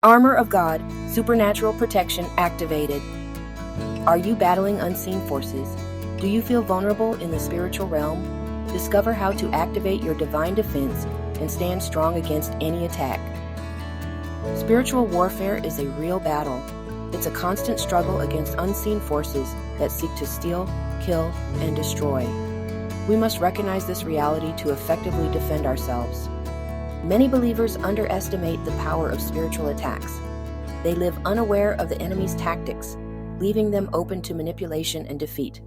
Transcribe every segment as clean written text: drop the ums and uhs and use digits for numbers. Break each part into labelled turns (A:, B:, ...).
A: Armor of God, supernatural protection activated. Are you battling unseen forces? Do you feel vulnerable in the spiritual realm? Discover how to activate your divine defense and stand strong against any attack. Spiritual warfare is a real battle. It's a constant struggle against unseen forces that seek to steal, kill, and destroy. We must recognize this reality to effectively defend ourselves. Many believers underestimate the power of spiritual attacks. They live unaware of the enemy's tactics, leaving them open to manipulation and defeat.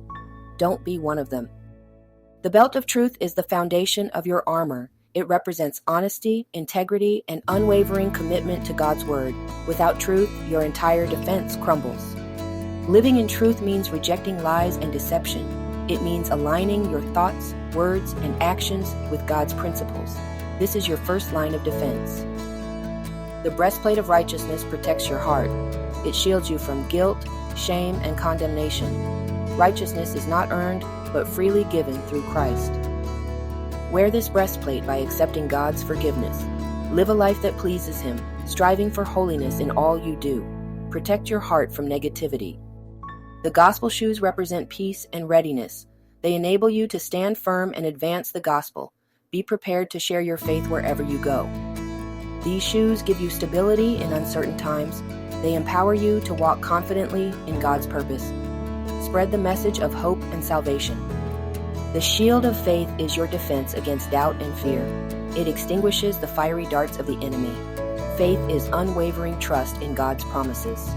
A: Don't be one of them. The belt of truth is the foundation of your armor. It represents honesty, integrity, and unwavering commitment to God's word. Without truth, your entire defense crumbles. Living in truth means rejecting lies and deception. It means aligning your thoughts, words, and actions with God's principles. This is your first line of defense. The breastplate of righteousness protects your heart. It shields you from guilt, shame, and condemnation. Righteousness is not earned, but freely given through Christ. Wear this breastplate by accepting God's forgiveness. Live a life that pleases Him, striving for holiness in all you do. Protect your heart from negativity. The gospel shoes represent peace and readiness. They enable you to stand firm and advance the gospel. Be prepared to share your faith wherever you go. These shoes give you stability in uncertain times. They empower you to walk confidently in God's purpose. Spread the message of hope and salvation. The shield of faith is your defense against doubt and fear. It extinguishes the fiery darts of the enemy. Faith is unwavering trust in God's promises.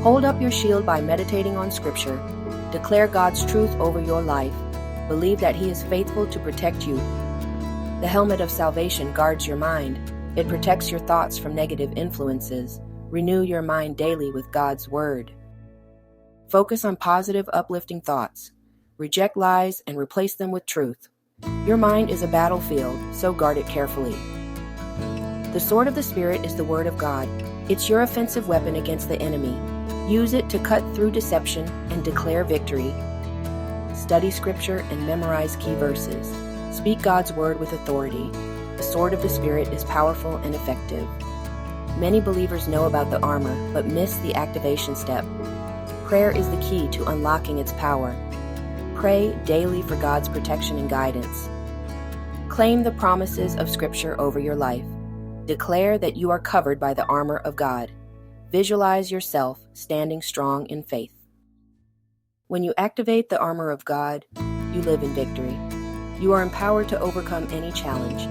A: Hold up your shield by meditating on Scripture. Declare God's truth over your life. Believe that He is faithful to protect you. The helmet of salvation guards your mind. It protects your thoughts from negative influences. Renew your mind daily with God's word. Focus on positive, uplifting thoughts. Reject lies and replace them with truth. Your mind is a battlefield, so guard it carefully. The sword of the Spirit is the Word of God. It's your offensive weapon against the enemy. Use it to cut through deception and declare victory. Study Scripture and memorize key verses. Speak God's word with authority. The sword of the Spirit is powerful and effective. Many believers know about the armor, but miss the activation step. Prayer is the key to unlocking its power. Pray daily for God's protection and guidance. Claim the promises of Scripture over your life. Declare that you are covered by the armor of God. Visualize yourself standing strong in faith. When you activate the armor of God, you live in victory. You are empowered to overcome any challenge.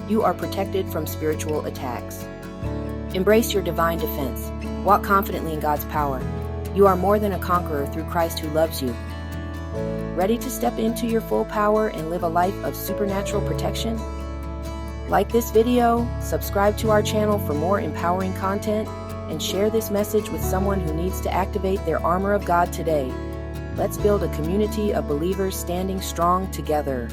A: You are protected from spiritual attacks. Embrace your divine defense. Walk confidently in God's power. You are more than a conqueror through Christ who loves you. Ready to step into your full power and live a life of supernatural protection? Like this video, subscribe to our channel for more empowering content, and share this message with someone who needs to activate their armor of God today. Let's build a community of believers standing strong together.